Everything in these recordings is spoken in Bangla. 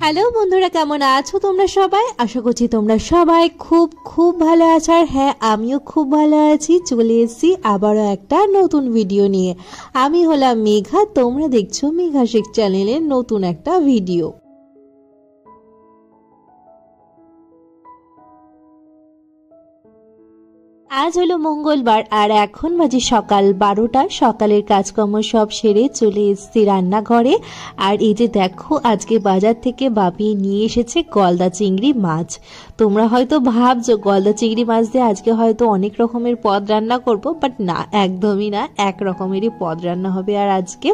হ্যালো বন্ধুরা, কেমন আছো তোমরা সবাই? আশা করছি তোমরা সবাই খুব খুব ভালো আছো। আর হ্যাঁ, আমিও খুব ভালো আছি। চলে এসেছি আবারও একটা নতুন ভিডিও নিয়ে। আমি হলাম মেঘা, তোমরা দেখছো মেঘা শেখ চ্যানেলের নতুন একটা ভিডিও। আজ হলো মঙ্গলবার আর এখন বাজে সকাল 12টা। সকালের কাজকর্ম সব সেরে চলে এসেছি রান্নাঘরে। আর এই যে দেখো, আজকে বাজার থেকে বাপি নিয়ে এসেছে গলদা চিংড়ি মাছ। তোমরা হয়তো ভাবছো গলদা চিংড়ি মাছ দিয়ে আজকে হয়তো অনেক রকমের পদ রান্না করব, বাট না, একদমই না, এক রকমেরই পদ রান্না হবে। আর আজকে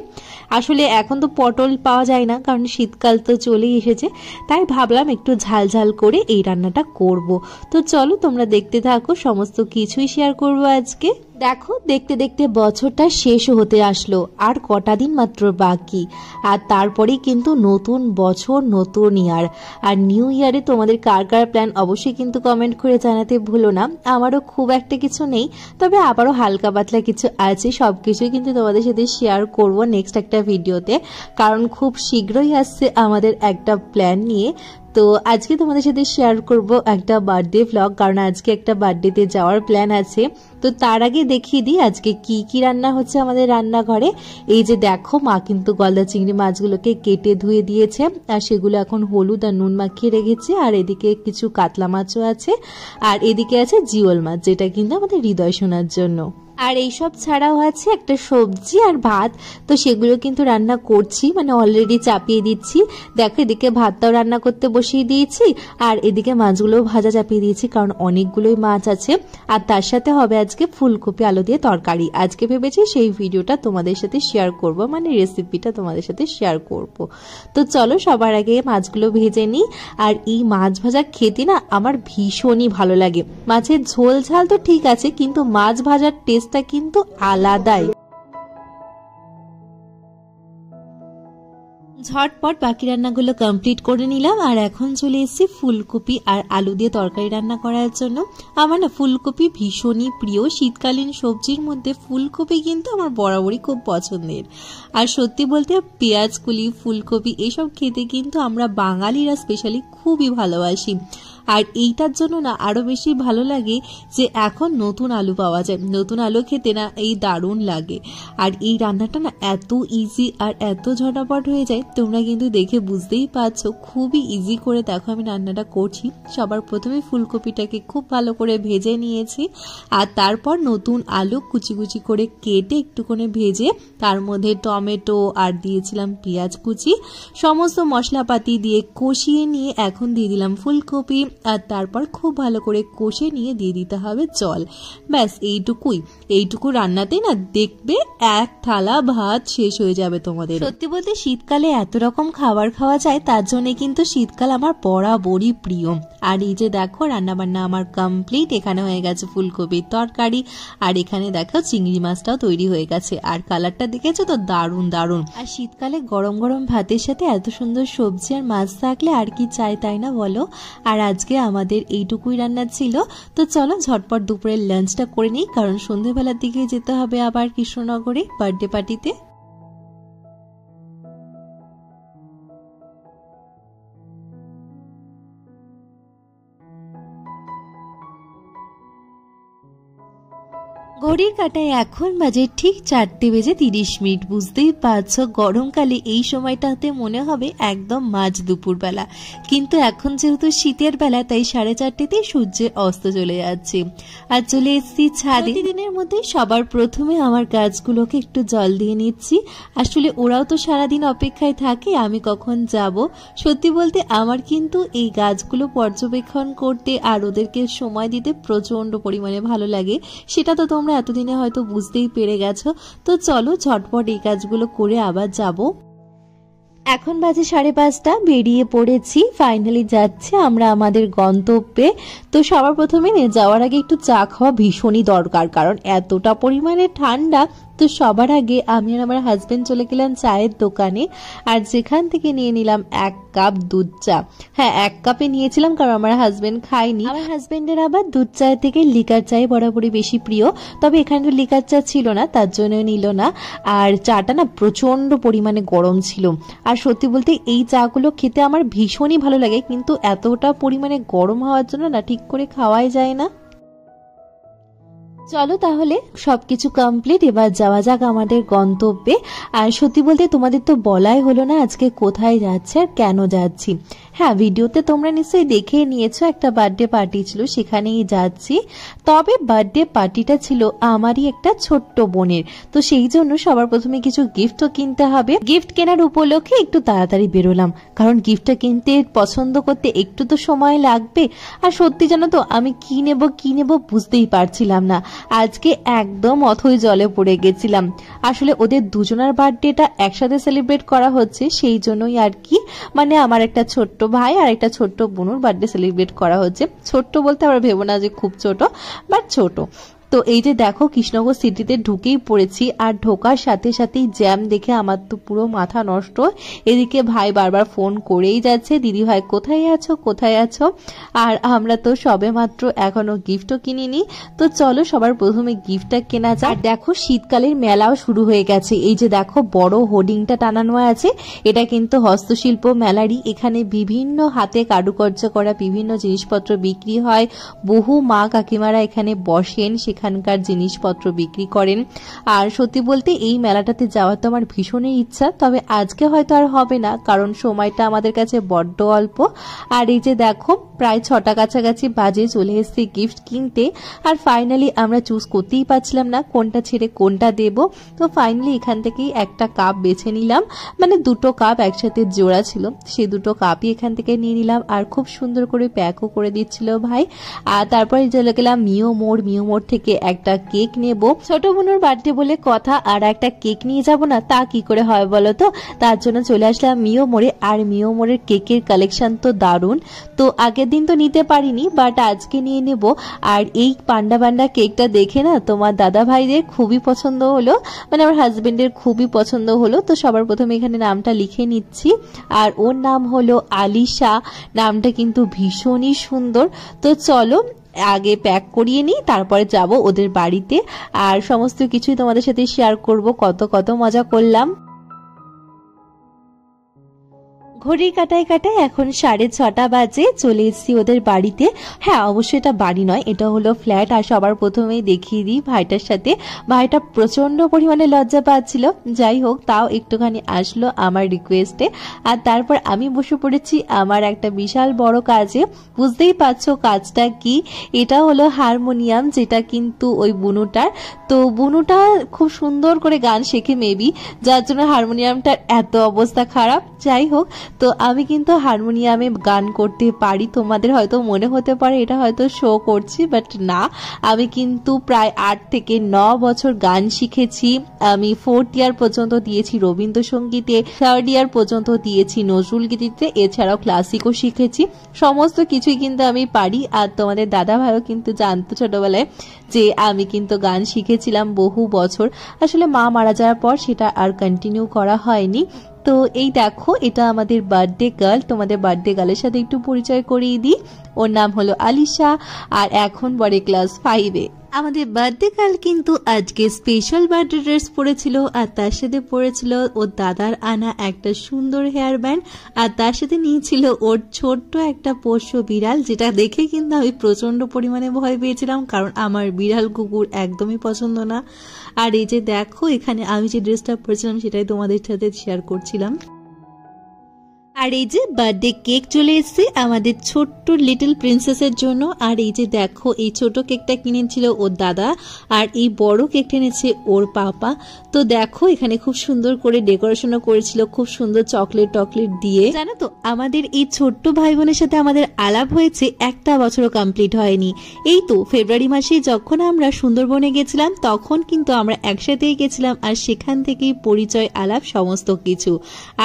আসলে এখন তো পটল পাওয়া যায় না, কারণ শীতকাল তো চলেই এসেছে, তাই ভাবলাম একটু ঝাল ঝাল করে এই রান্নাটা করব। তো চলো তোমরা দেখতে থাকো, সমস্ত কিছুই শেয়ার করবো আজকে। দেখো, দেখতে দেখতে বছরটা শেষ হতে আসলো, আর কটা দিন মাত্র বাকি। আর তারপরেই কিন্তু নতুন বছর, নতুন ইয়ার। আর নিউ ইয়ারে তোমাদের কার কার প্ল্যান অবশ্যই কিন্তু কমেন্ট করে জানাতে ভুলো না। আমারও খুব একটা কিছু নেই, তবে আবারও হালকা পাতলা কিছু আছে। সব কিছুই কিন্তু তোমাদের সাথে শেয়ার করব নেক্সট একটা ভিডিওতে, কারণ খুব শীঘ্রই আসছে আমাদের একটা প্ল্যান নিয়ে। তো আজকে তোমাদের সাথে শেয়ার করব একটা বার্থডে ভ্লগ, কারণ আজকে একটা বার্থডেতে যাওয়ার প্ল্যান আছে। তো তার আগে দেখিয়ে দিই আজকে কি কি রান্না হচ্ছে আমাদের রান্নাঘরে। এই যে দেখো, মা কিন্তু গলদা চিংড়ি মাছগুলোকে কেটে ধুয়ে দিয়েছে, আর সেগুলো এখন হলুদ আর নুন মাখিয়ে রেখেছে। আর এদিকে কিছু কাতলা মাছও আছে, আর এদিকে আছে জিওল মাছ, যেটা কিন্তু আমাদের হৃদয় শোনার জন্য। আর এইসব ছাড়াও আছে একটা সবজি আর ভাত, তো সেগুলো কিন্তু রান্না করছি, মানে অলরেডি চাপিয়ে দিচ্ছি। দেখো, এদিকে ভাতটাও রান্না করতে বসিয়ে দিয়েছি, আর এদিকে মাছগুলোও ভাজা চাপিয়ে দিয়েছি, কারণ অনেকগুলোই মাছ আছে। আর তার সাথে হবে আজকে ফুলকপি আলু দিয়ে তরকারি। আজকে ভেবেছি সেই ভিডিওটা তোমাদের সাথে শেয়ার করব, মানে রেসিপিটা তোমাদের সাথে শেয়ার করব। তো চলো সবার আগে মাছগুলো ভেজে নিই। আর এই মাছ ভাজা খেতে না আমার ভীষণই ভালো লাগে। মাছের ঝোল ঝাল তো ঠিক আছে, কিন্তু মাছ ভাজার টেস্টটা কিন্তু আলাদাই। ঝটপট বাকি রান্নাগুলো কমপ্লিট করে নিলাম, আর এখন চলে এসেছি ফুলকপি আর আলু দিয়ে তরকারি রান্না করার জন্য। আমার না ফুলকপি ভীষণই প্রিয়। শীতকালীন সবজির মধ্যে ফুলকপি কিন্তু আমার বরাবরই খুব পছন্দের। আর সত্যি বলতে পেঁয়াজ কুলি, ফুলকপি এসব খেতে কিন্তু আমরা বাঙালিরা স্পেশালি খুবই ভালোবাসি। আর এইটার জন্য না আরো বেশি ভালো লাগে যে এখন নতুন আলু পাওয়া যায়। নতুন আলু খেতে না এই দারুণ লাগে। আর এই রান্নাটা না এত ইজি আর এত ঝটাপট হয়ে যায়, তোমরা কিন্তু দেখে বুঝতেই পারছো খুবই ইজি করে। দেখো আমি রান্নাটা করছি। সবার প্রথমে ফুলকপিটাকে খুব ভালো করে ভেজে নিয়েছি, আর তারপর নতুন আলু কুচি কুচি করে কেটে একটুখানি ভেজে তার মধ্যে টমেটো আর দিয়েছিলাম পেঁয়াজ কুচি, সমস্ত মশলাপাতি দিয়ে কষিয়ে নিয়ে এখন দিয়ে দিলাম ফুলকপি। আর তারপর খুব ভালো করে কষে নিয়ে দিয়ে দিতে হবে জল। ব্যাস এইটুকু রান্নাতেই না দেখবে এক থালা ভাত শেষ হয়ে যাবে তোমাদের। সত্যি বলতে শীতকালে এত রকম খাবার খাওয়া যায়, তার জন্য কিন্তু শীতকাল আমার বরাবরই প্রিয়। আর এই যে দেখো, রান্না বান্না আমার কমপ্লিট। এখানে হয়ে গেছে ফুলকপির তরকারি, আর এখানে দেখো চিংড়ি মাছটাও তৈরি হয়ে গেছে। আর কালারটা দেখেছো তো, দারুণ দারুণ। আর শীতকালে গরম গরম ভাতের সাথে এত সুন্দর সবজি আর মাছ থাকলে আর কি চাই, তাই না বলো? আর আজকে আমাদের এইটুকুই রান্না ছিল। তো চলো ঝটপট দুপুরের লাঞ্চটা করে নিই, কারণ সন্ধ্যেবেলার দিকে যেতে হবে আবার কৃষ্ণনগরে বার্থডে পার্টিতে। ঘড়ির কাঁটায় এখন বাজে ঠিক 4:30। বুঝতেই পারছো গরমকালে এই সময়টাতে মনে হবে একদম মাঝ দুপুর বেলা, কিন্তু এখন যেহেতু শীতের বেলা তাই 4:30তেই সূর্যের অস্ত চলে যাচ্ছে। আর চলে এসেছি ছাদে। দিনের মধ্যে সবার প্রথমে আমার গাছগুলোকে একটু জল দিয়ে নিচ্ছি। আসলে ওরাও তো সারাদিন অপেক্ষায় থাকে আমি কখন যাব। সত্যি বলতে আমার কিন্তু এই গাছগুলো পর্যবেক্ষণ করতে আর ওদেরকে সময় দিতে প্রচন্ড পরিমাণে ভালো লাগে। সেটা তো তোমরা এতদিনে হয়তো বুঝতেই পেরে গেছো। তো চলো ঝটপট এই কাজগুলো করে আবার যাব। এখন বাজে 5:30, বেরিয়ে পড়েছি। ফাইনালি যাচ্ছে আমরা আমাদের গন্তব্যে। তো সবার প্রথমে যাওয়ার আগে একটু চা খাওয়া ভীষণই দরকার, কারণ এতটা পরিমাণে ঠান্ডা তো সবার আগে আমি আর আমার হাজবেন্ড চলে গেলাম চায়ের দোকানে, আর যেখান থেকে নিয়ে নিলাম 1 কাপ দুধ চা। হ্যাঁ, 1 কাপে নিয়েছিলাম কারণ আমার হাজবেন্ড খায়নি। আমার হাজবেন্ডের আবার দুধ চায়ের থেকে লিকার চাই বরাবরই বেশি প্রিয়, তবে এখানে তো লিকার চা ছিল না, তার জন্য নিল না। আর চাটা না প্রচন্ড পরিমাণে গরম ছিল, আর সত্যি বলতে এই চাগুলো খেতে আমার ভীষণই ভালো লাগে, কিন্তু এতটা পরিমাণে গরম হওয়ার জন্য না ঠিক করে খাওয়াই যায় না। চলো তাহলে সবকিছু কমপ্লিট, এবার যাওয়া যাক আমাদের গন্তব্যে। আর সত্যি বলতে তোমাদের তো বলাই হলো না আজকে কোথায় যাচ্ছে আর কেন যাচ্ছি। হ্যাঁ, ভিডিওতে তোমরা নিশ্চয়ই দেখে নিয়েছো, একটা বার্থডে পার্টি ছিল, সেখানেই যাচ্ছি। তবে বার্থডে পার্টিটা ছিল আমারই একটা ছোট্ট বোনের, তো সেই জন্য সবার প্রথমে কিছু গিফটও কিনতে হবে। গিফট কেনার উপলক্ষে একটু তাড়াতাড়ি বেরোলাম, কারণ গিফটটা কিনতে পছন্দ করতে একটু তো সময় লাগবে। আর সত্যি জানো তো আমি কি নেব বুঝতেই পারছিলাম না। আজকে একদম অথই জলে পড়ে গেছিলাম। আসলে ওদের দুজনের বার্থডেটা একসাথে সেলিব্রেট করা হচ্ছে, সেই জন্যই আর কি, মানে আমার একটা ছোট্ট ভাই আর একটা ছোট্ট বোনের বার্থডে সেলিব্রেট করা হচ্ছে। ছোট্ট বলতে আমরা ভেবো না যে খুব ছোট, বাট ছোট। তো এই যে দেখো কৃষ্ণনগর সিটিতে ঢুকেই পড়েছি, আর ঢোকার সাথে সাথেই জ্যাম দেখে আমার তো পুরো মাথা নষ্ট। এদিকে ভাই বারবার ফোন করেই যাচ্ছে, দিদি ভাই কোথায় আছো কোথায় আছো। আর আমরা তো সবে মাত্র এখনো গিফটও কিনিনি। তো চলো সবার প্রথমে গিফটটা কেনা যাক। আর দেখো শীতকালের মেলাও শুরু হয়ে গেছে। এই যে দেখো বড় হোর্ডিংটা টানানো আছে, এটা কিন্তু হস্তশিল্প মেলারই। এখানে বিভিন্ন হাতে কারুকার্য করা বিভিন্ন জিনিসপত্র বিক্রি হয়। বহু মা কাকিমারা এখানে বসেন, এখানকার জিনিসপত্র বিক্রি করেন। আর সত্যি বলতে এই মেলাটাতে যাওয়ার তো আমার ভীষণই ইচ্ছা, তবে আজকে হয়তো আর হবে না, কারণ সময়টা আমাদের কাছে বড্ড অল্প। আর এই যে দেখো প্রায় 6টা কাছাকাছি বাজে, চলে এসেছি গিফট কিনতে। আর ফাইনালি আমরা চুজ করতেই পারছিলাম না কোনটা ছেড়ে কোনটা দেব। তো ফাইনালি এখান থেকেই একটা কাপ বেছে নিলাম, মানে 2টো কাপ একসাথে জোড়া ছিল, সেই 2টো কাপই এখান থেকে নিয়ে নিলাম। আর খুব সুন্দর করে প্যাকও করে দিচ্ছিল ভাই। আর তারপরে চলে গেলাম মিও মোড় থেকে একটা কেক নেব। ছোট বোনের বার্থডে বলে কথা, আর একটা কেক নিয়ে যাব না তা কি করে হয় বলো তো। তার জন্য চলে আসলাম মিও মোড়ে। আর মিও মোড়ের কেকের কালেকশন তো দারুণ। তো আগের দিন তো নিতে পারিনি, বাট আজকে নিয়ে নেব। আর এই পান্ডা কেকটা দেখে না তোমার দাদা ভাইদের খুবই পছন্দ হলো, মানে আমার হাজবেন্ডের খুবই পছন্দ হলো। তো সবার প্রথমে এখানে নামটা লিখে নিচ্ছি, আর ওর নাম হলো আলিশা। নামটা কিন্তু ভীষণই সুন্দর। তো চলো আগে প্যাক করিয়ে নিই, তারপরে যাব ওদের বাড়িতে। আর সমস্ত কিছুই তোমাদের সাথে শেয়ার করব, কত মজা করলাম। ঘড়ির কাটায় এখন 6:30 বাজে, চলে এসেছি ওদের বাড়িতে। হ্যাঁ অবশ্যই এটা বাড়ি নয়, এটা হলো ফ্ল্যাট। আর সবার প্রথমেই দেখিয়ে দিই ভাইটার সাথে, ভাইটা প্রচন্ড পরিমাণে লজ্জা পাচ্ছিল, যাই হোক তাও একটুখানি আসলো আমার রিকোয়েস্টে। আর তারপর আমি বসে পড়েছি আমার একটা বিশাল বড় কাজে। বুঝতেই পারছো কাজটা কি, এটা হলো হারমোনিয়াম, যেটা কিন্তু ওই বুনুটার। তো বুনুটা খুব সুন্দর করে গান শেখে মেবি, যার জন্য হারমোনিয়ামটার এত অবস্থা খারাপ। যাই হোক, তো আমি কিন্তু হারমোনিয়ামে গান করতে পারি। তোমাদের হয়তো মনে হতে পারে এটা হয়তো শো করছি, বাট না, আমি কিন্তু প্রায় 8 থেকে 9 বছর গান শিখেছি। আমি 4th ইয়ার পর্যন্ত দিয়েছি রবীন্দ্রসঙ্গীতে, 3rd ইয়ার পর্যন্ত দিয়েছি নজরুল গীতিতে, এছাড়াও ক্লাসিকও শিখেছি। সমস্ত কিছুই কিন্তু আমি পারি। আর তোমাদের দাদা ভাইও কিন্তু জানতো ছোটবেলায় যে আমি কিন্তু গান শিখেছিলাম বহু বছর। আসলে মা মারা যাওয়ার পর সেটা আর কন্টিনিউ করা হয়নি। তো এই দেখো এটা আমাদের বার্থডে গার্ল, তোমাদের বার্থডে গার্লের সাথে একটু পরিচয় করিয়ে দিই। ওর নাম হলো আলিশা, আর এখন পড়ে ক্লাস 5-এ। আমাদের বার্থডে গার্ল কিন্তু আজকে স্পেশাল বার্থডে ড্রেস পরেছিল, আর তার সাথে পরেছিল ওর দাদার আনা একটা সুন্দর হেয়ার ব্যান্ড, আর তার সাথে নিয়েছিল ওর ছোট্ট একটা পোষ্য বিড়াল, যেটা দেখে কিন্তু আমি প্রচন্ড পরিমাণে ভয় পেয়েছিলাম, কারণ আমার বিড়াল কুকুর একদমই পছন্দ না। আর এই যে দেখো এখানে আমি যে ড্রেসটা পরেছিলাম সেটাই তোমাদের সাথে শেয়ার করছিলাম। আর এই যে বার্থডে কেক চলে এসেছে আমাদের ছোট্ট লিটল প্রিন্সেসের জন্য। আর এই যে দেখো এই ছোট কেকটা কিনেছিল ওর দাদা, আর এই বড় কেকটা এনেছে ওর পাপা। তো দেখো এখানে খুব সুন্দর করে ডেকোরেশনও করেছিল, খুব সুন্দর চকলেট দিয়ে। জানো তো আমাদের এই ছোট্ট ভাই বোনের সাথে আমাদের আলাপ হয়েছে 1টা বছরও কমপ্লিট হয়নি। এই তো ফেব্রুয়ারি মাসে যখন আমরা সুন্দরবনে গেছিলাম তখন কিন্তু আমরা একসাথেই গেছিলাম, আর সেখান থেকেই পরিচয় আলাপ সমস্ত কিছু।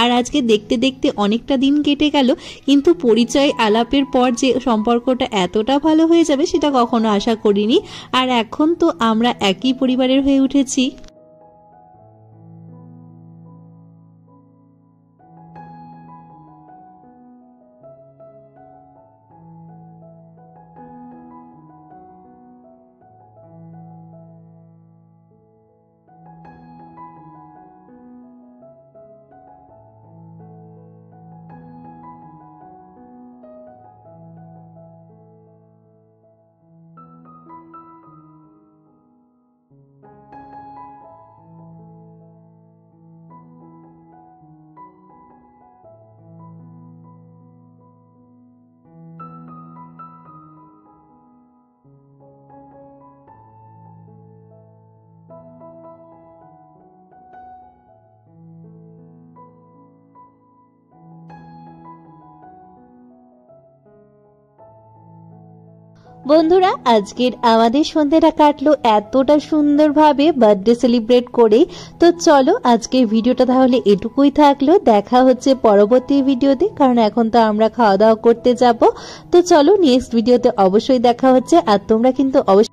আর আজকে দেখতে দেখতে অনেকটা দিন কেটে গেল, কিন্তু পরিচয় আলাপের পর যে সম্পর্কটা এতটা ভালো হয়ে যাবে সেটা কখনো আশা করিনি। আর এখন তো আমরা একই পরিবারের হয়ে উঠেছি। বন্ধুরা আজকের আমাদের সন্ধ্যাটা কাটলো এতটা সুন্দরভাবে বার্থডে সেলিব্রেট করে। তো চলো আজকের ভিডিওটা তাহলে এটুকুই থাকলো, দেখা হচ্ছে পরবর্তী ভিডিওতে, কারণ এখন তো আমরা খাওয়া দাওয়া করতে যাব। তো চলো নেক্সট ভিডিওতে অবশ্যই দেখা হচ্ছে। আর তোমরা কিন্তু অবশ্যই